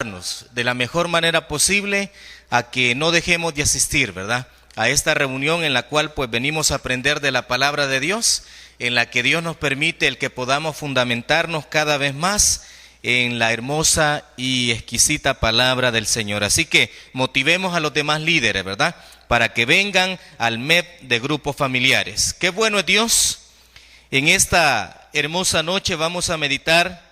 ayudarnos de la mejor manera posible a que no dejemos de asistir, ¿verdad?, a esta reunión en la cual pues venimos a aprender de la palabra de Dios, en la que Dios nos permite el que podamos fundamentarnos cada vez más en la hermosa y exquisita palabra del Señor. Así que motivemos a los demás líderes, ¿verdad?, para que vengan al MEP de grupos familiares. Qué bueno es Dios. En esta hermosa noche vamos a meditar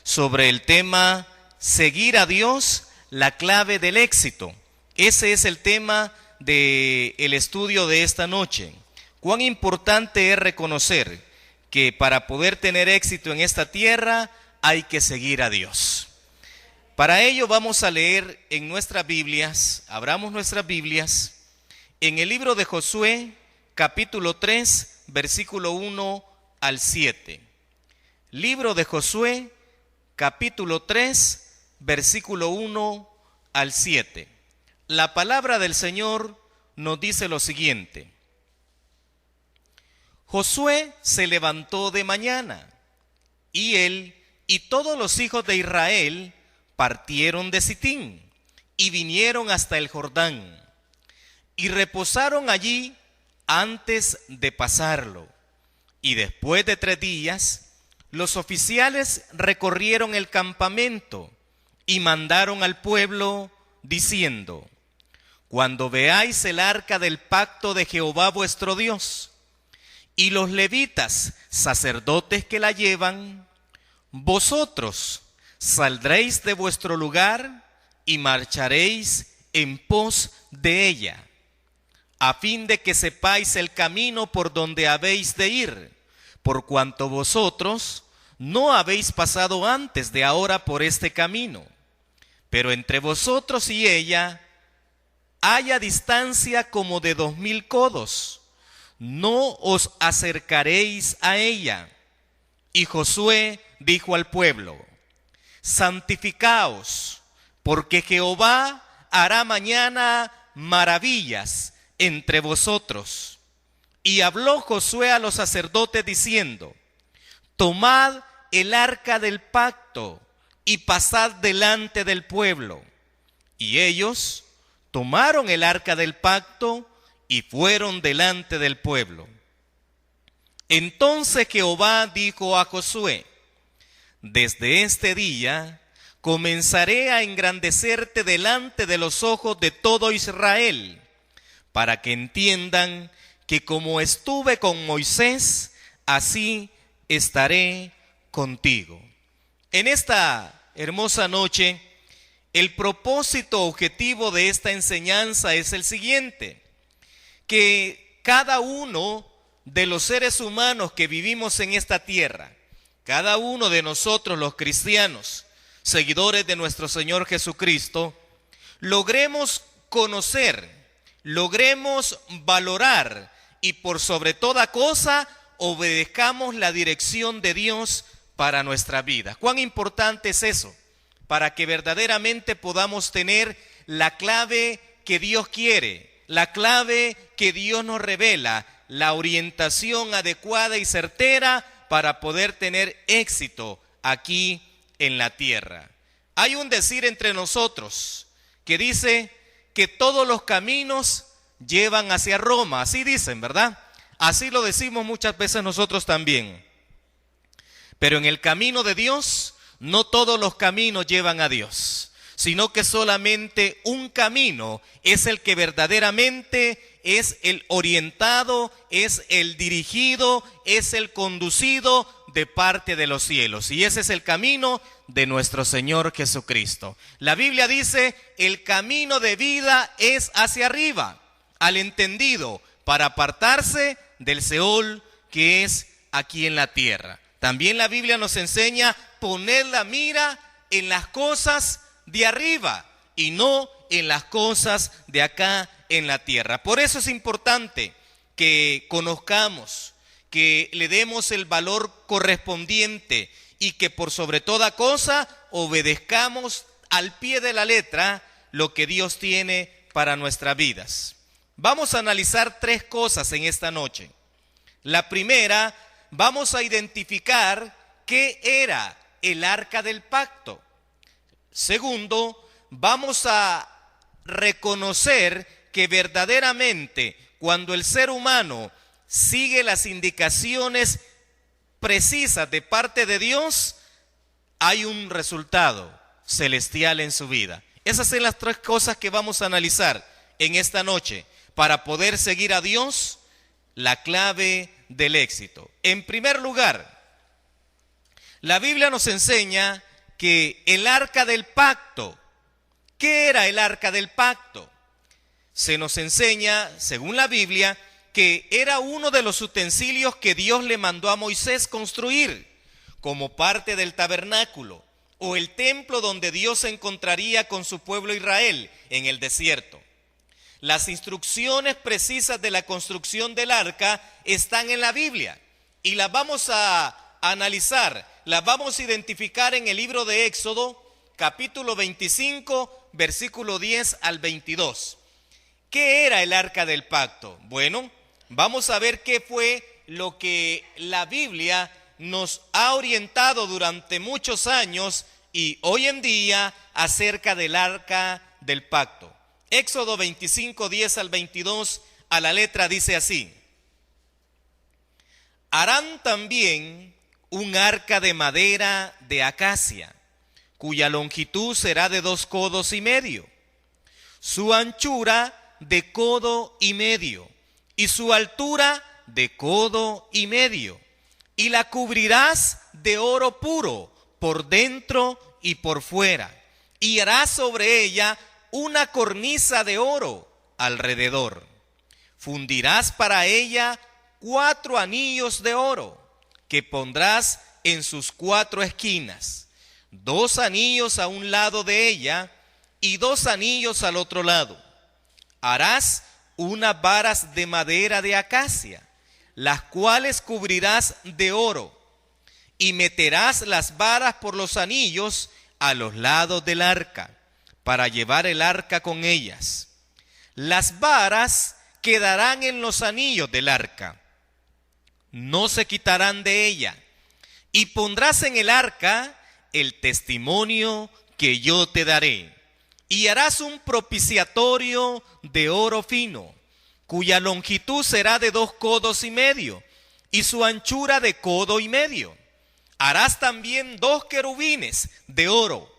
sobre el tema seguir a Dios, la clave del éxito. Ese es el tema del estudio de esta noche. Cuán importante es reconocer que para poder tener éxito en esta tierra hay que seguir a Dios. Para ello vamos a leer en nuestras Biblias, abramos nuestras Biblias, en el libro de Josué, capítulo 3, versículo 1 al 7. Libro de Josué, capítulo 3, versículo 1 al 7. La palabra del Señor nos dice lo siguiente: Josué se levantó de mañana, y él y todos los hijos de Israel partieron de Sitín y vinieron hasta el Jordán, y reposaron allí antes de pasarlo. Y después de 3 días, los oficiales recorrieron el campamento y mandaron al pueblo diciendo: Cuando veáis el arca del pacto de Jehová vuestro Dios, y los levitas, sacerdotes que la llevan, vosotros saldréis de vuestro lugar y marcharéis en pos de ella, a fin de que sepáis el camino por donde habéis de ir, por cuanto vosotros no habéis pasado antes de ahora por este camino. Pero entre vosotros y ella haya distancia como de 2000 codos, no os acercaréis a ella. Y Josué dijo al pueblo: santificaos, porque Jehová hará mañana maravillas entre vosotros. Y habló Josué a los sacerdotes diciendo: tomad el arca del pacto y pasad delante del pueblo. Y ellos tomaron el arca del pacto y fueron delante del pueblo. Entonces Jehová dijo a Josué: desde este día comenzaré a engrandecerte delante de los ojos de todo Israel, para que entiendan que como estuve con Moisés, así estaré contigo. En esta hermosa noche, el propósito objetivo de esta enseñanza es el siguiente: que cada uno de los seres humanos que vivimos en esta tierra, cada uno de nosotros los cristianos, seguidores de nuestro Señor Jesucristo, logremos conocer, logremos valorar y por sobre toda cosa obedezcamos la dirección de Dios para nuestra vida. ¿Cuán importante es eso? Para que verdaderamente podamos tener la clave que Dios quiere, la clave que Dios nos revela, la orientación adecuada y certera para poder tener éxito aquí en la tierra. Hay un decir entre nosotros que dice que todos los caminos llevan hacia Roma. Así dicen, ¿verdad? Así lo decimos muchas veces nosotros también. Pero en el camino de Dios, no todos los caminos llevan a Dios, sino que solamente un camino es el que verdaderamente es el orientado, es el dirigido, es el conducido de parte de los cielos. Y ese es el camino de nuestro Señor Jesucristo. La Biblia dice: el camino de vida es hacia arriba, al entendido, para apartarse del Seol que es aquí en la tierra. También la Biblia nos enseña poner la mira en las cosas de arriba y no en las cosas de acá en la tierra. Por eso es importante que conozcamos, que le demos el valor correspondiente y que por sobre toda cosa obedezcamos al pie de la letra lo que Dios tiene para nuestras vidas. Vamos a analizar 3 cosas en esta noche. La primera, vamos a identificar qué era el arca del pacto. Segundo, vamos a reconocer que verdaderamente cuando el ser humano sigue las indicaciones precisas de parte de Dios, hay un resultado celestial en su vida. Esas son las tres cosas que vamos a analizar en esta noche para poder seguir a Dios, la clave del éxito. En primer lugar, la Biblia nos enseña que el arca del pacto, ¿qué era el arca del pacto? Se nos enseña, según la Biblia, que era uno de los utensilios que Dios le mandó a Moisés construir como parte del tabernáculo o el templo donde Dios se encontraría con su pueblo Israel en el desierto. Las instrucciones precisas de la construcción del arca están en la Biblia y las vamos a analizar, las vamos a identificar en el libro de Éxodo, capítulo 25, versículo 10 al 22. ¿Qué era el arca del pacto? Bueno, vamos a ver qué fue lo que la Biblia nos ha orientado durante muchos años y hoy en día acerca del arca del pacto. Éxodo 25, 10 al 22, a la letra dice así: harán también un arca de madera de acacia, cuya longitud será de 2 codos y medio, su anchura de codo y medio, y su altura de codo y medio, y la cubrirás de oro puro por dentro y por fuera, y harás sobre ella una cornisa de oro alrededor. Fundirás para ella 4 anillos de oro que pondrás en sus 4 esquinas, 2 anillos a un lado de ella y 2 anillos al otro lado. Harás unas varas de madera de acacia, las cuales cubrirás de oro, y meterás las varas por los anillos a los lados del arca, para llevar el arca con ellas. Las varas quedarán en los anillos del arca, no se quitarán de ella, y pondrás en el arca el testimonio que yo te daré. Y harás un propiciatorio de oro fino, cuya longitud será de 2 codos y medio, y su anchura de codo y medio. Harás también 2 querubines de oro,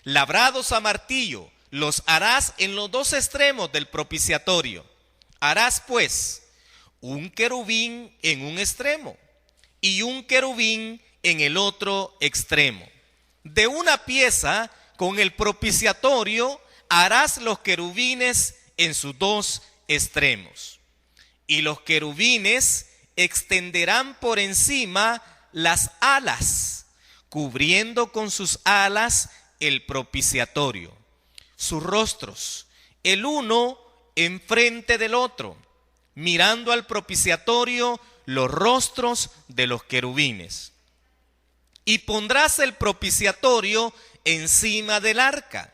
labrados a martillo, los harás en los 2 extremos del propiciatorio. Harás pues un querubín en un extremo y un querubín en el otro extremo. De una pieza con el propiciatorio harás los querubines en sus 2 extremos. Y los querubines extenderán por encima las alas, cubriendo con sus alas el propiciatorio, sus rostros, el uno enfrente del otro, mirando al propiciatorio los rostros de los querubines. Y pondrás el propiciatorio encima del arca,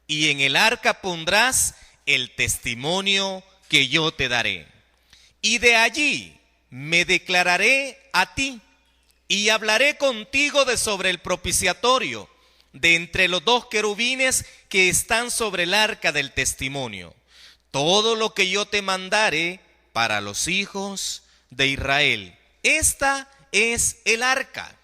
y en el arca pondrás el testimonio que yo te daré. Y de allí me declararé a ti, y hablaré contigo de sobre el propiciatorio, de entre los 2 querubines que están sobre el arca del testimonio, todo lo que yo te mandare para los hijos de Israel. Esta es el arca.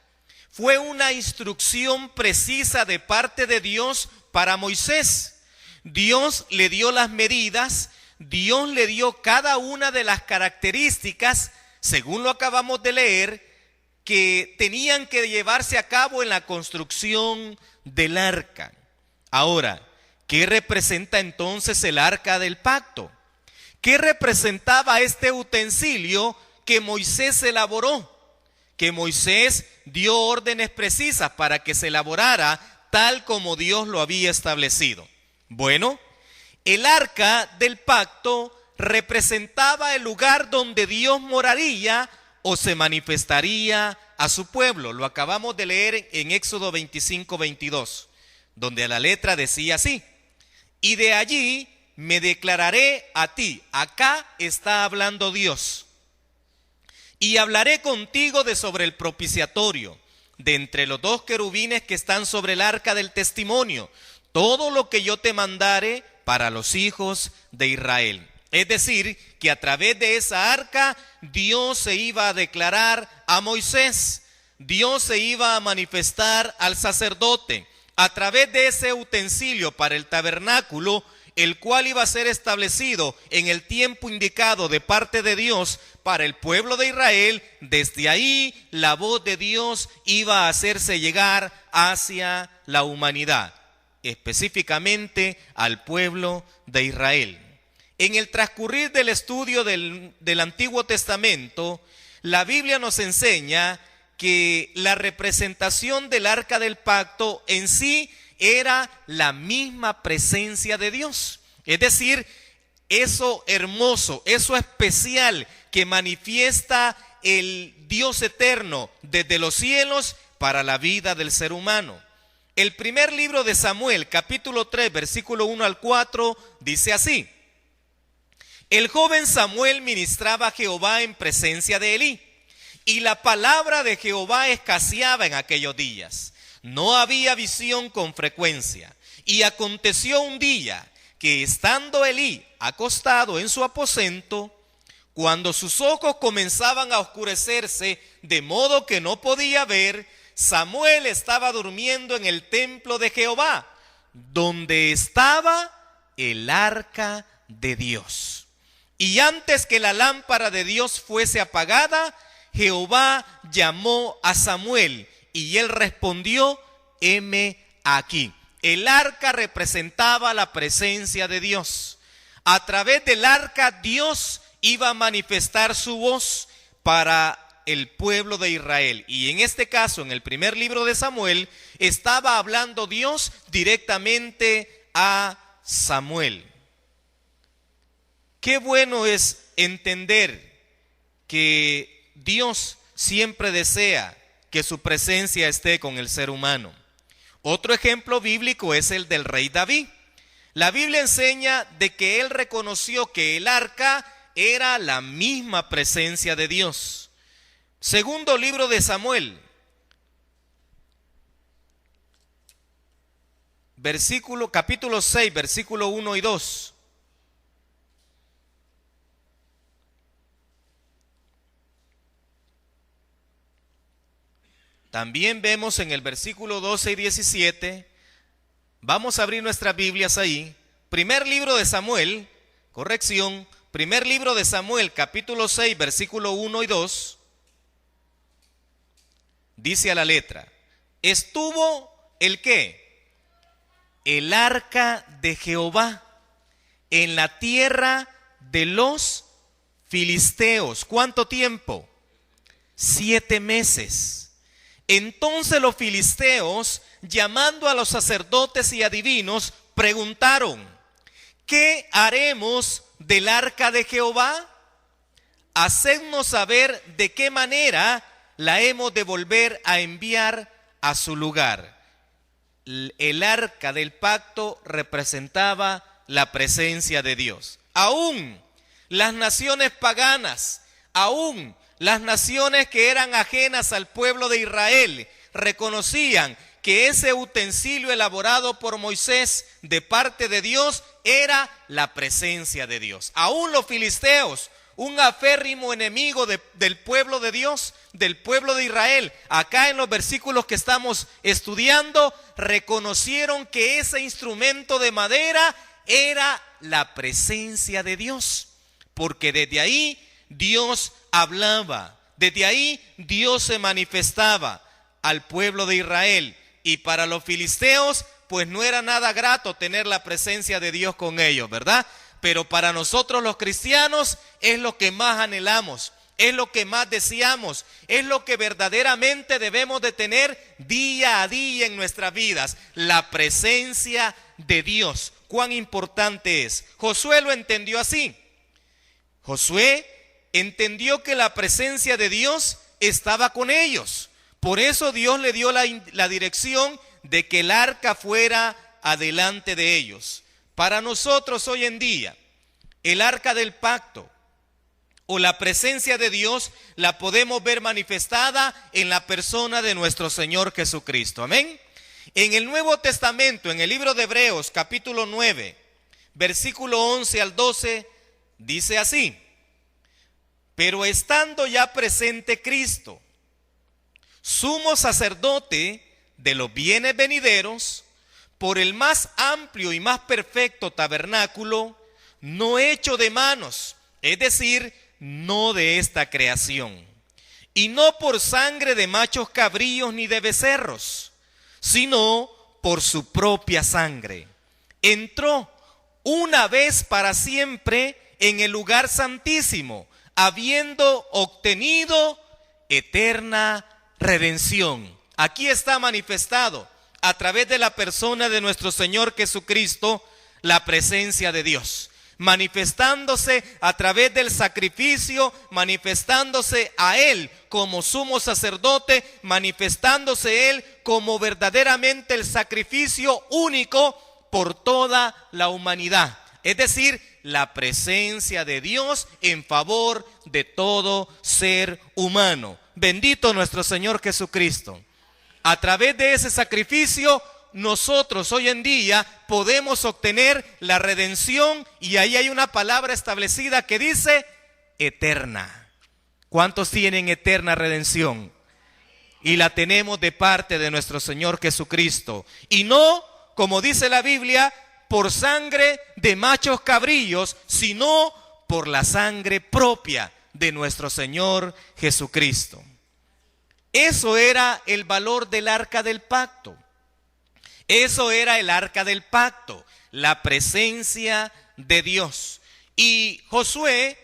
Fue una instrucción precisa de parte de Dios para Moisés. Dios le dio las medidas, Dios le dio cada una de las características, según lo acabamos de leer, que tenían que llevarse a cabo en la construcción del arca. Ahora, ¿qué representa entonces el arca del pacto? ¿Qué representaba este utensilio que Moisés elaboró? Que Moisés dio órdenes precisas para que se elaborara tal como Dios lo había establecido. Bueno, el arca del pacto representaba el lugar donde Dios moraría o se manifestaría a su pueblo. Lo acabamos de leer en Éxodo 25, 22, donde a la letra decía así: y de allí me declararé a ti. Acá está hablando Dios. Y hablaré contigo de sobre el propiciatorio, de entre los 2 querubines que están sobre el arca del testimonio, todo lo que yo te mandare para los hijos de Israel. Es decir, que a través de esa arca Dios se iba a declarar a Moisés, Dios se iba a manifestar al sacerdote. A través de ese utensilio para el tabernáculo, el cual iba a ser establecido en el tiempo indicado de parte de Dios para el pueblo de Israel, desde ahí la voz de Dios iba a hacerse llegar hacia la humanidad, específicamente al pueblo de Israel. En el transcurrir del estudio del Antiguo Testamento, la Biblia nos enseña que la representación del arca del pacto en sí era la misma presencia de Dios. Es decir, eso hermoso, eso especial que manifiesta el Dios eterno desde los cielos para la vida del ser humano. El primer libro de Samuel, capítulo 3, versículo 1 al 4, dice así: el joven Samuel ministraba a Jehová en presencia de Elí, y la palabra de Jehová escaseaba en aquellos días. No había visión con frecuencia. Y aconteció un día que, estando Elí acostado en su aposento, cuando sus ojos comenzaban a oscurecerse de modo que no podía ver, Samuel estaba durmiendo en el templo de Jehová, donde estaba el arca de Dios. Y antes que la lámpara de Dios fuese apagada, Jehová llamó a Samuel y él respondió: heme aquí. El arca representaba la presencia de Dios. A través del arca Dios iba a manifestar su voz para el pueblo de Israel. Y en este caso, en el primer libro de Samuel, estaba hablando Dios directamente a Samuel. Qué bueno es entender que Dios siempre desea que su presencia esté con el ser humano. Otro ejemplo bíblico es el del rey David. La Biblia enseña de que él reconoció que el arca era la misma presencia de Dios. Segundo libro de Samuel, capítulo 6, versículo 1 y 2. También vemos en el versículo 12 y 17, vamos a abrir nuestras Biblias ahí. Primer libro de Samuel, primer libro de Samuel, capítulo 6, versículo 1 y 2, dice a la letra: estuvo ¿el qué? El arca de Jehová en la tierra de los filisteos. ¿Cuánto tiempo? 7 meses. Entonces los filisteos, llamando a los sacerdotes y adivinos, preguntaron: ¿qué haremos del arca de Jehová? Hacednos saber de qué manera la hemos de volver a enviar a su lugar. El arca del pacto representaba la presencia de Dios. Aún las naciones paganas, aún las naciones que eran ajenas al pueblo de Israel, reconocían que ese utensilio elaborado por Moisés de parte de Dios era la presencia de Dios. Aún los filisteos, un aférrimo enemigo del pueblo de Dios, del pueblo de Israel, acá en los versículos que estamos estudiando, reconocieron que ese instrumento de madera era la presencia de Dios, porque desde ahí Dios hablaba, desde ahí Dios se manifestaba al pueblo de Israel. Y para los filisteos, pues no era nada grato tener la presencia de Dios con ellos, ¿verdad? Pero para nosotros los cristianos es lo que más anhelamos, es lo que más deseamos, es lo que verdaderamente debemos de tener día a día en nuestras vidas, la presencia de Dios. ¿Cuán importante es? Josué lo entendió así. Josué entendió que la presencia de Dios estaba con ellos. Por eso Dios le dio la dirección de que el arca fuera adelante de ellos. Para nosotros hoy en día, el arca del pacto o la presencia de Dios la podemos ver manifestada en la persona de nuestro Señor Jesucristo. Amén. En el Nuevo Testamento, en el libro de Hebreos, capítulo 9, versículo 11 al 12, dice así: pero estando ya presente Cristo, sumo sacerdote de los bienes venideros, por el más amplio y más perfecto tabernáculo, no hecho de manos, es decir, no de esta creación, y no por sangre de machos cabríos ni de becerros, sino por su propia sangre. Entró una vez para siempre en el lugar santísimo, habiendo obtenido eterna redención. Aquí está manifestado a través de la persona de nuestro Señor Jesucristo la presencia de Dios, manifestándose a través del sacrificio, manifestándose a Él como sumo sacerdote, manifestándose Él como verdaderamente el sacrificio único por toda la humanidad. Es decir, la presencia de Dios en favor de todo ser humano. Bendito nuestro Señor Jesucristo. A través de ese sacrificio, nosotros hoy en día podemos obtener la redención, y ahí hay una palabra establecida que dice eterna. ¿Cuántos tienen eterna redención? Y la tenemos de parte de nuestro Señor Jesucristo. Y no, como dice la Biblia, por sangre de machos cabríos, sino por la sangre propia de nuestro Señor Jesucristo. Eso era el valor del arca del pacto. Eso era el arca del pacto, la presencia de Dios. Y Josué,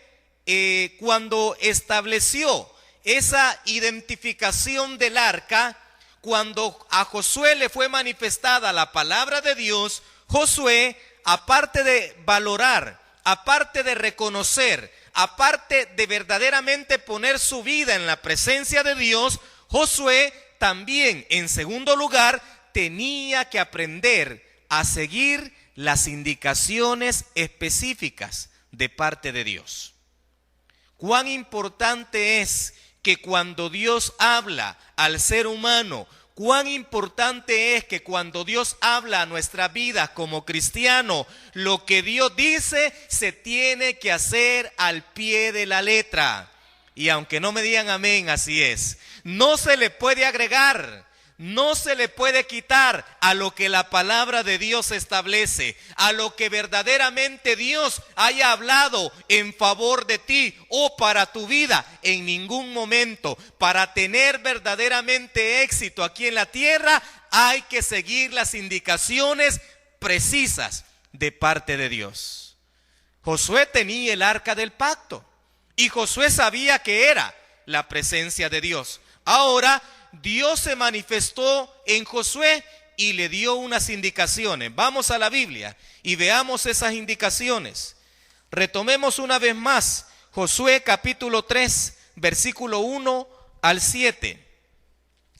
cuando estableció esa identificación del arca, cuando a Josué le fue manifestada la palabra de Dios, Josué, aparte de valorar, aparte de reconocer, aparte de verdaderamente poner su vida en la presencia de Dios, Josué también, en segundo lugar, tenía que aprender a seguir las indicaciones específicas de parte de Dios. Cuán importante es que cuando Dios habla al ser humano, cuán importante es que cuando Dios habla a nuestra vida como cristiano, lo que Dios dice se tiene que hacer al pie de la letra. Y aunque no me digan amén, así es. No se le puede agregar, no se le puede quitar a lo que la palabra de Dios establece, a lo que verdaderamente Dios haya hablado en favor de ti o para tu vida. En ningún momento, para tener verdaderamente éxito aquí en la tierra, hay que seguir las indicaciones precisas de parte de Dios. Josué tenía el arca del pacto y Josué sabía que era la presencia de Dios. Ahora Dios se manifestó en Josué y le dio unas indicaciones. Vamos a la Biblia y veamos esas indicaciones. Retomemos una vez más Josué capítulo 3, versículo 1 al 7.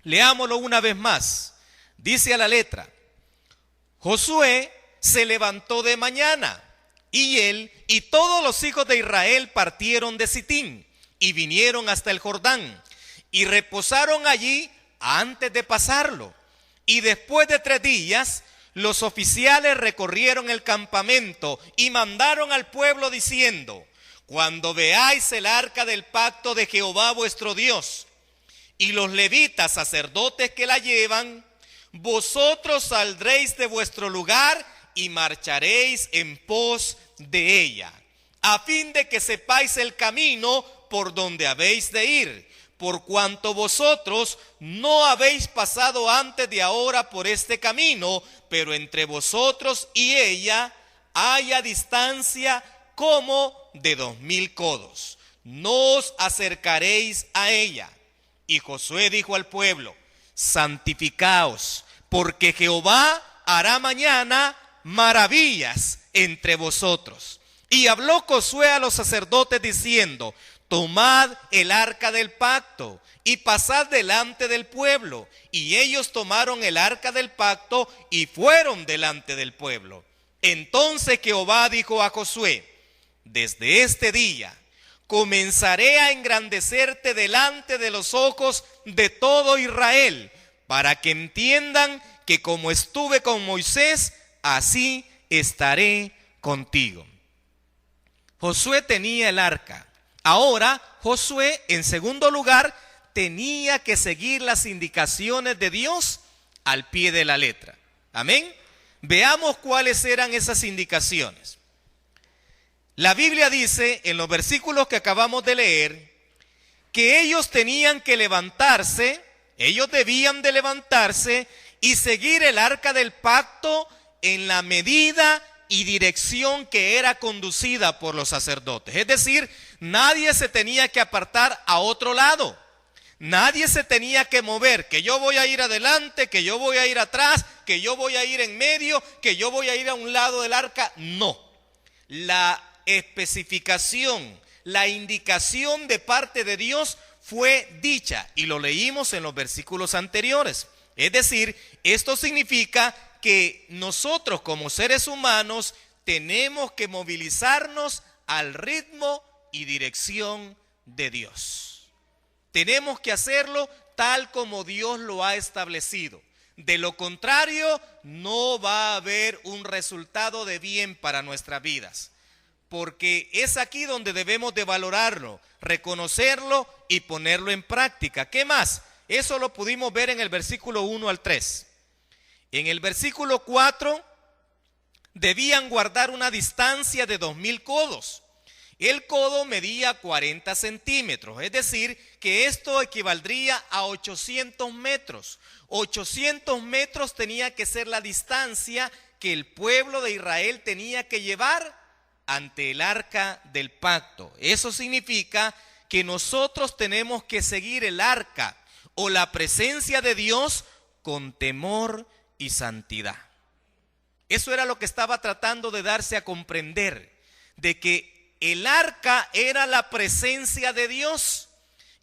Leámoslo una vez más. Dice a la letra: Josué se levantó de mañana, y él y todos los hijos de Israel partieron de Sitín y vinieron hasta el Jordán y reposaron allí antes de pasarlo. Y después de 3 días, los oficiales recorrieron el campamento y mandaron al pueblo diciendo: cuando veáis el arca del pacto de Jehová vuestro Dios y los levitas sacerdotes que la llevan, vosotros saldréis de vuestro lugar y marcharéis en pos de ella, a fin de que sepáis el camino por donde habéis de ir, por cuanto vosotros no habéis pasado antes de ahora por este camino, pero entre vosotros y ella haya distancia como de 2000 codos. No os acercaréis a ella. Y Josué dijo al pueblo: santificaos, porque Jehová hará mañana maravillas entre vosotros. Y habló Josué a los sacerdotes diciendo: tomad el arca del pacto y pasad delante del pueblo. Y ellos tomaron el arca del pacto y fueron delante del pueblo. Entonces Jehová dijo a Josué: desde este día comenzaré a engrandecerte delante de los ojos de todo Israel, para que entiendan que como estuve con Moisés, así estaré contigo. Josué tenía el arca. Ahora Josué, en segundo lugar, tenía que seguir las indicaciones de Dios al pie de la letra. Amén. Veamos cuáles eran esas indicaciones. La Biblia dice en los versículos que acabamos de leer que ellos tenían que levantarse, ellos debían de levantarse y seguir el arca del pacto en la medida y dirección que era conducida por los sacerdotes. Es decir, nadie se tenía que apartar a otro lado. Nadie se tenía que mover, que yo voy a ir adelante, que yo voy a ir atrás, que yo voy a ir en medio, que yo voy a ir a un lado del arca. No. La especificación, la indicación de parte de Dios fue dicha y lo leímos en los versículos anteriores. Es decir, esto significa que nosotros como seres humanos tenemos que movilizarnos al ritmo y dirección de Dios. Tenemos que hacerlo tal como Dios lo ha establecido. De lo contrario, no va a haber un resultado de bien para nuestras vidas. Porque es aquí donde debemos de valorarlo, reconocerlo y ponerlo en práctica. ¿Qué más? Eso lo pudimos ver en el versículo 1 al 3. En el versículo 4, debían guardar una distancia de 2000 codos. El codo medía 40 centímetros, es decir, que esto equivaldría a 800 metros. 800 metros tenía que ser la distancia que el pueblo de Israel tenía que llevar ante el arca del pacto. Eso significa que nosotros tenemos que seguir el arca o la presencia de Dios con temor y santidad. Eso era lo que estaba tratando de darse a comprender, de que el arca era la presencia de Dios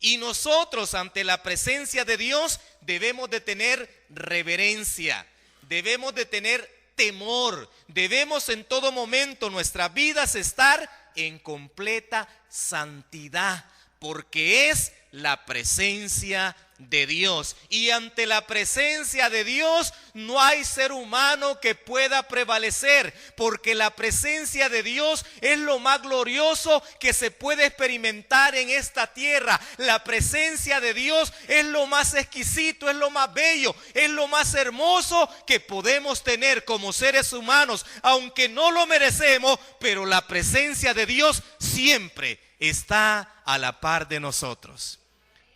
y nosotros ante la presencia de Dios debemos de tener reverencia, debemos de tener temor, debemos en todo momento nuestras vidas estar en completa santidad, porque es la presencia de Dios. Y ante la presencia de Dios no hay ser humano que pueda prevalecer, porque la presencia de Dios es lo más glorioso que se puede experimentar en esta tierra. La presencia de Dios es lo más exquisito, es lo más bello, es lo más hermoso que podemos tener como seres humanos, aunque no lo merecemos, pero la presencia de Dios siempre está a la par de nosotros.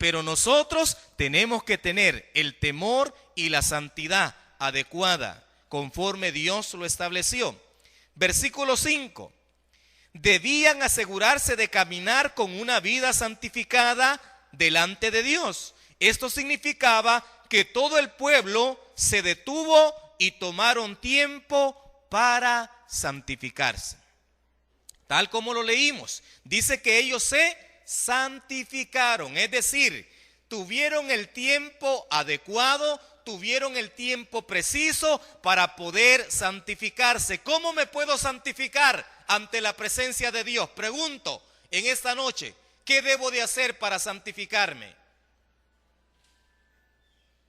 Pero nosotros tenemos que tener el temor y la santidad adecuada, conforme Dios lo estableció. Versículo 5. Debían asegurarse de caminar con una vida santificada delante de Dios. Esto significaba que todo el pueblo se detuvo y tomaron tiempo para santificarse. Tal como lo leímos, dice que ellos se santificaron, es decir, tuvieron el tiempo adecuado, tuvieron el tiempo preciso para poder santificarse. ¿Cómo me puedo santificar ante la presencia de Dios? Pregunto en esta noche, ¿qué debo de hacer para santificarme?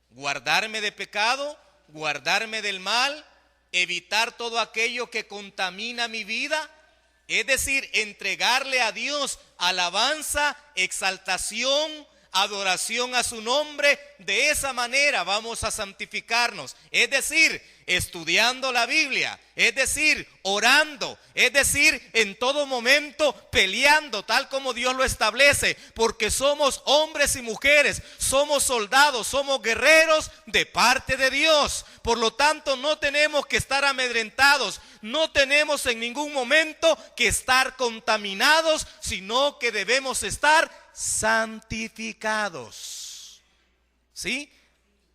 Guardarme de pecado, guardarme del mal, evitar todo aquello que contamina mi vida. Es decir, entregarle a Dios alabanza, exaltación, adoración a su nombre. De esa manera vamos a santificarnos. Es decir, estudiando la Biblia, es decir, orando, es decir, en todo momento peleando tal como Dios lo establece, porque somos hombres y mujeres, somos soldados, somos guerreros de parte de Dios. Por lo tanto, no tenemos que estar amedrentados, no tenemos en ningún momento que estar contaminados, sino que debemos estar santificados, ¿sí?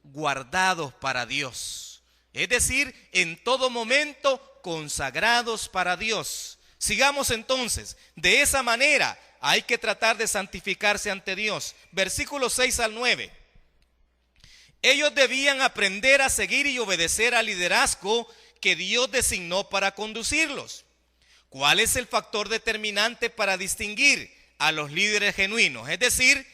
Guardados para Dios. Es decir, en todo momento consagrados para Dios. Sigamos entonces. De esa manera hay que tratar de santificarse ante Dios. Versículos 6 al 9. Ellos debían aprender a seguir y obedecer al liderazgo que Dios designó para conducirlos. ¿Cuál es el factor determinante para distinguir a los líderes genuinos? Es decir,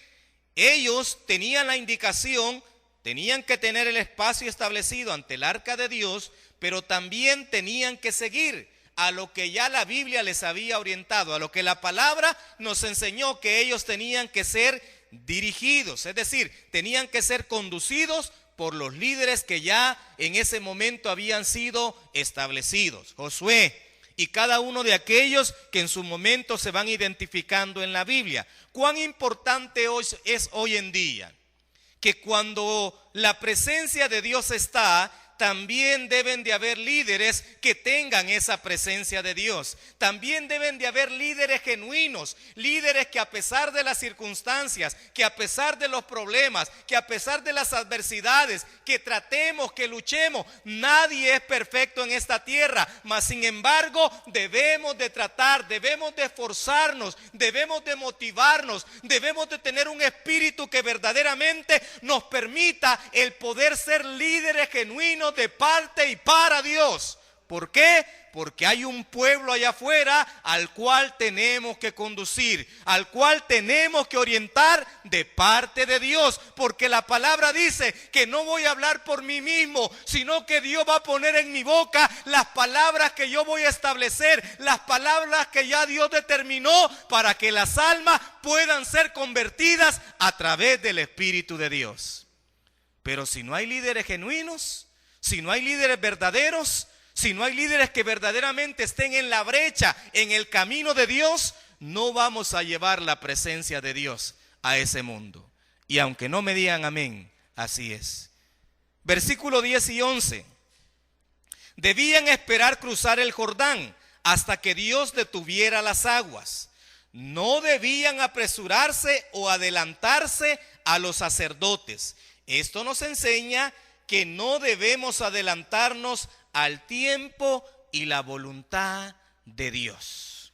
ellos tenían la indicación tenían que tener el espacio establecido ante el arca de Dios, pero también tenían que seguir a lo que ya la Biblia les había orientado, a lo que la palabra nos enseñó que ellos tenían que ser dirigidos, es decir, tenían que ser conducidos por los líderes que ya en ese momento habían sido establecidos, Josué y cada uno de aquellos que en su momento se van identificando en la Biblia. ¿Cuán importante es hoy en día? Que cuando la presencia de Dios está, también deben de haber líderes que tengan esa presencia de Dios. También deben de haber líderes genuinos, líderes que a pesar de las circunstancias, que a pesar de los problemas, que a pesar de las adversidades, que tratemos, que luchemos, nadie es perfecto en esta tierra, mas sin embargo debemos de tratar, debemos de esforzarnos, debemos de motivarnos, debemos de tener un espíritu que verdaderamente nos permita el poder ser líderes genuinos de parte y para Dios. ¿Por qué? Porque hay un pueblo allá afuera al cual tenemos que conducir, al cual tenemos que orientar de parte de Dios, porque la palabra dice que no voy a hablar por mí mismo, sino que Dios va a poner en mi boca las palabras que yo voy a establecer, las palabras que ya Dios determinó para que las almas puedan ser convertidas a través del Espíritu de Dios. Pero si no hay líderes genuinos, si no hay líderes verdaderos, si no hay líderes que verdaderamente estén en la brecha, en el camino de Dios, no vamos a llevar la presencia de Dios a ese mundo. Y aunque no me digan amén, así es. Versículo 10 y 11. Debían esperar cruzar el Jordán hasta que Dios detuviera las aguas. No debían apresurarse o adelantarse a los sacerdotes. Esto nos enseña que no debemos adelantarnos al tiempo y la voluntad de Dios.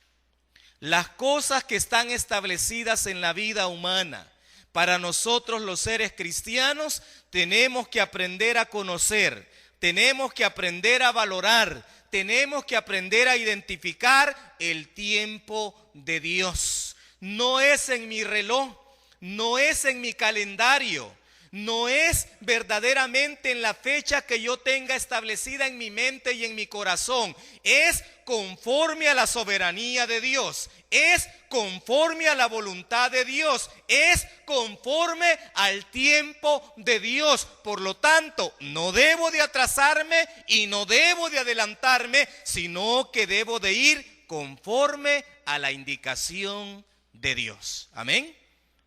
Las cosas que están establecidas en la vida humana, para nosotros los seres cristianos, tenemos que aprender a conocer, tenemos que aprender a valorar, tenemos que aprender a identificar el tiempo de Dios. No es en mi reloj, no es en mi calendario, no es verdaderamente en la fecha que yo tenga establecida en mi mente y en mi corazón. Es conforme a la soberanía de Dios. Es conforme a la voluntad de Dios. Es conforme al tiempo de Dios. Por lo tanto, no debo de atrasarme y no debo de adelantarme, sino que debo de ir conforme a la indicación de Dios. Amén.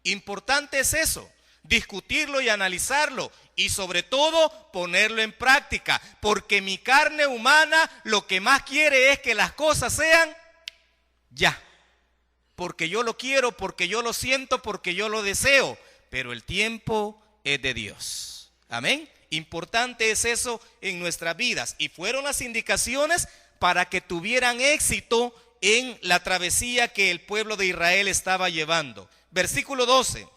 Importante es eso. Discutirlo y analizarlo y sobre todo ponerlo en práctica, porque mi carne humana lo que más quiere es que las cosas sean ya, porque yo lo quiero, porque yo lo siento, porque yo lo deseo, pero el tiempo es de Dios. Amén. Importante es eso en nuestras vidas, y fueron las indicaciones para que tuvieran éxito en la travesía que el pueblo de Israel estaba llevando. Versículo 12.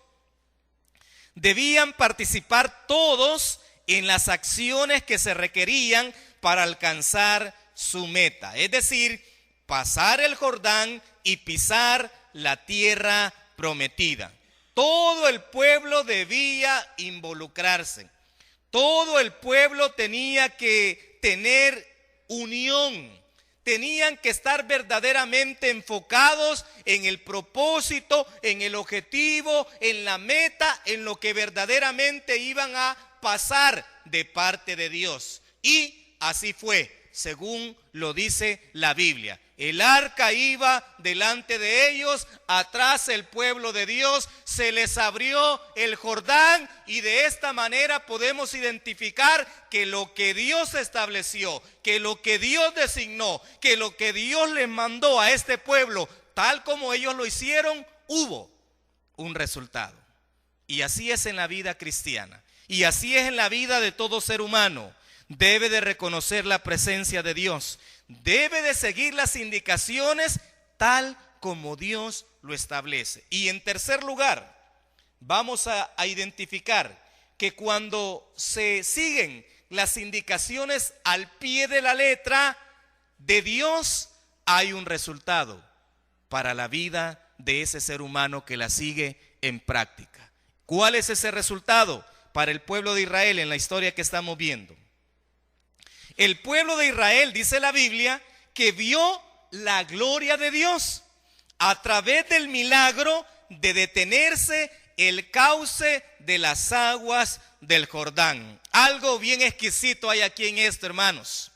Debían participar todos en las acciones que se requerían para alcanzar su meta, es decir, pasar el Jordán y pisar la tierra prometida. Todo el pueblo debía involucrarse, todo el pueblo tenía que tener unión. Tenían que estar verdaderamente enfocados en el propósito, en el objetivo, en la meta, en lo que verdaderamente iban a pasar de parte de Dios. Y así fue, según lo dice la Biblia. El arca iba delante de ellos, atrás el pueblo de Dios, se les abrió el Jordán y de esta manera podemos identificar que lo que Dios estableció, que lo que Dios designó, que lo que Dios les mandó a este pueblo, tal como ellos lo hicieron, hubo un resultado. Y así es en la vida cristiana, y así es en la vida de todo ser humano. Debe de reconocer la presencia de Dios, debe de seguir las indicaciones tal como Dios lo establece. Y en tercer lugar, vamos a identificar que cuando se siguen las indicaciones al pie de la letra de Dios, hay un resultado para la vida de ese ser humano que la sigue en práctica. ¿Cuál es ese resultado? para el pueblo de Israel en la historia que estamos viendo. El pueblo de Israel, dice la Biblia, que vio la gloria de Dios a través del milagro de detenerse el cauce de las aguas del Jordán. Algo bien exquisito hay aquí en esto, hermanos,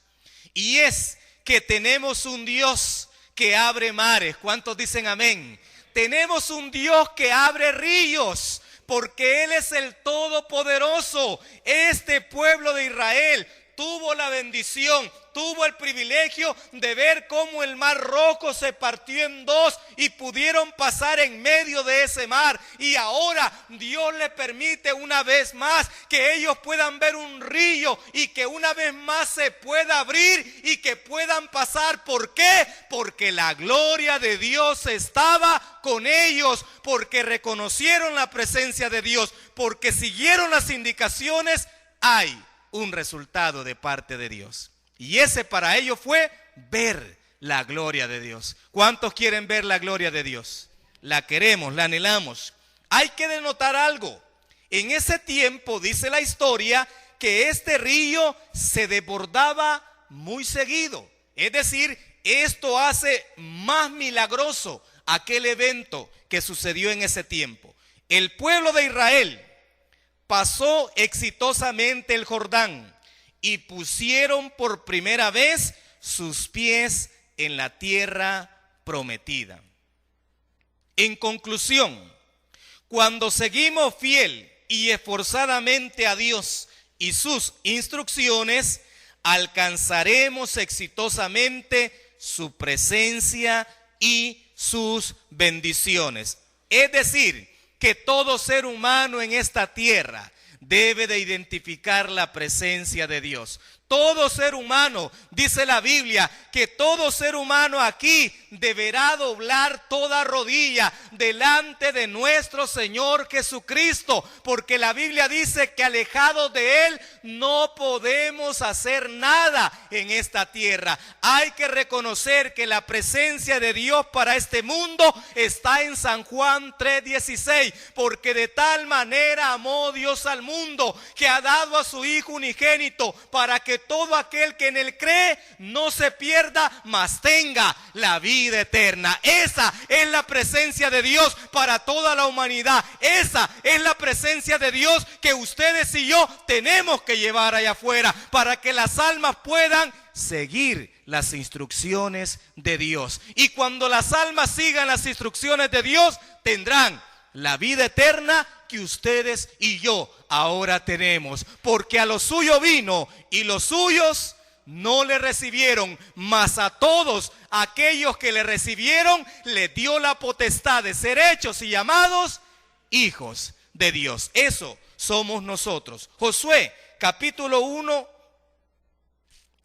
y es que tenemos un Dios que abre mares. ¿Cuántos dicen amén? Tenemos un Dios que abre ríos, porque Él es el Todopoderoso. Este pueblo de Israel tuvo la bendición, tuvo el privilegio de ver cómo el mar Rojo se partió en dos y pudieron pasar en medio de ese mar. Y ahora Dios le permite una vez más que ellos puedan ver un río y que una vez más se pueda abrir y que puedan pasar. ¿Por qué? Porque la gloria de Dios estaba con ellos, porque reconocieron la presencia de Dios, porque siguieron las indicaciones. Hay un resultado de parte de Dios, y ese para ellos fue ver la gloria de Dios. ¿Cuántos quieren ver la gloria de Dios? La queremos, la anhelamos. Hay que denotar algo. En ese tiempo dice la historia que este río se desbordaba muy seguido. Es decir, esto hace más milagroso aquel evento que sucedió en ese tiempo. El pueblo de Israel pasó exitosamente el Jordán y pusieron por primera vez sus pies en la tierra prometida. En conclusión, cuando seguimos fiel y esforzadamente a Dios y sus instrucciones, alcanzaremos exitosamente su presencia y sus bendiciones. Es decir, que todo ser humano en esta tierra debe de identificar la presencia de Dios. Todo ser humano, dice la Biblia, que todo ser humano aquí deberá doblar toda rodilla delante de nuestro Señor Jesucristo, porque la Biblia dice que alejados de Él no podemos hacer nada en esta tierra. Hay que reconocer que la presencia de Dios para este mundo está en San Juan 3:16, porque de tal manera amó Dios al mundo que ha dado a su Hijo unigénito, para que todo aquel que en Él cree no se pierda, mas tenga la vida eterna. Esa es la presencia de Dios para toda la humanidad. Esa es la presencia de Dios que ustedes y yo tenemos que llevar allá afuera, para que las almas puedan seguir las instrucciones de Dios. Y cuando las almas sigan las instrucciones de Dios, tendrán la vida eterna que ustedes y yo ahora tenemos, porque a lo suyo vino y los suyos no le recibieron, mas a todos aquellos que le recibieron le dio la potestad de ser hechos y llamados hijos de Dios. Eso somos nosotros. Josué capítulo 1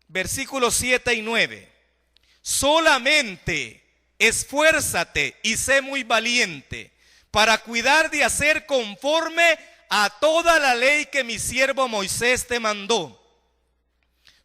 versículos 7 y 9. Solamente esfuérzate y sé muy valiente para cuidar de hacer conforme a toda la ley que mi siervo Moisés te mandó.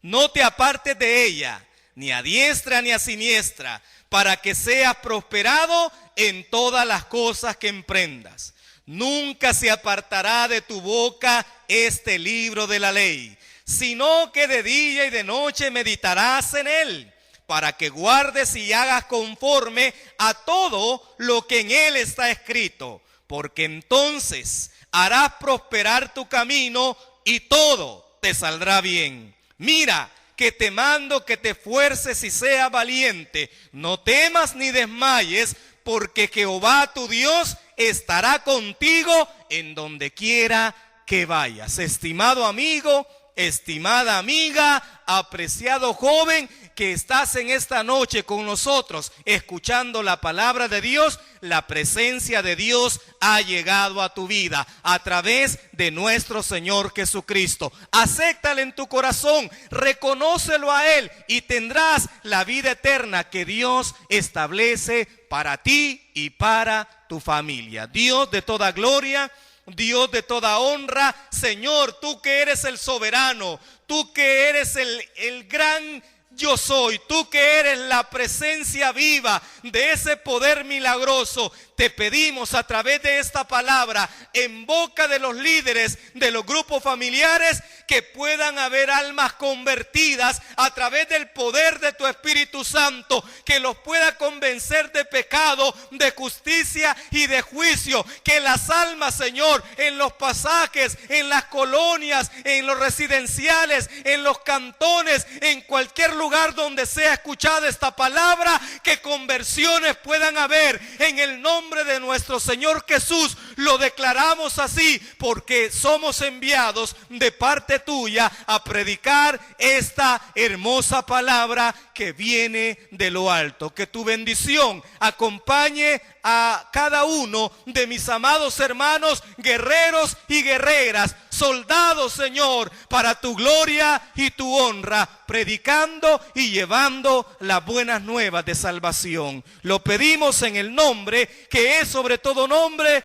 No te apartes de ella, ni a diestra ni a siniestra, para que seas prosperado en todas las cosas que emprendas. Nunca se apartará de tu boca este libro de la ley, sino que de día y de noche meditarás en él, para que guardes y hagas conforme a todo lo que en él está escrito, porque entonces harás prosperar tu camino y todo te saldrá bien. Mira que te mando que te esfuerces y seas valiente, no temas ni desmayes, porque Jehová tu Dios estará contigo en donde quiera que vayas. Estimado amigo, estimada amiga, apreciado joven que estás en esta noche con nosotros escuchando la palabra de Dios, la presencia de Dios ha llegado a tu vida a través de nuestro Señor Jesucristo. Acéptalo en tu corazón, reconócelo a Él y tendrás la vida eterna que Dios establece para ti y para tu familia. Dios de toda gloria, Dios de toda honra, Señor, tú que eres el soberano, tú que eres el gran yo soy, tú que eres la presencia viva de ese poder milagroso, te pedimos a través de esta palabra, en boca de los líderes de los grupos familiares, que puedan haber almas convertidas a través del poder de tu Espíritu Santo, que los pueda convencer de pecado, de justicia y de juicio. Que las almas, Señor, en los pasajes, en las colonias, en los residenciales, en los cantones, en cualquier lugar donde sea escuchada esta palabra, que conversiones puedan haber en el nombre de nuestro Señor Jesús. Lo declaramos así porque somos enviados de parte tuya a predicar esta hermosa palabra que viene de lo alto. Que tu bendición acompañe a cada uno de mis amados hermanos, guerreros y guerreras, soldados, Señor, para tu gloria y tu honra, predicando y llevando las buenas nuevas de salvación. Lo pedimos en el nombre que es sobre todo nombre,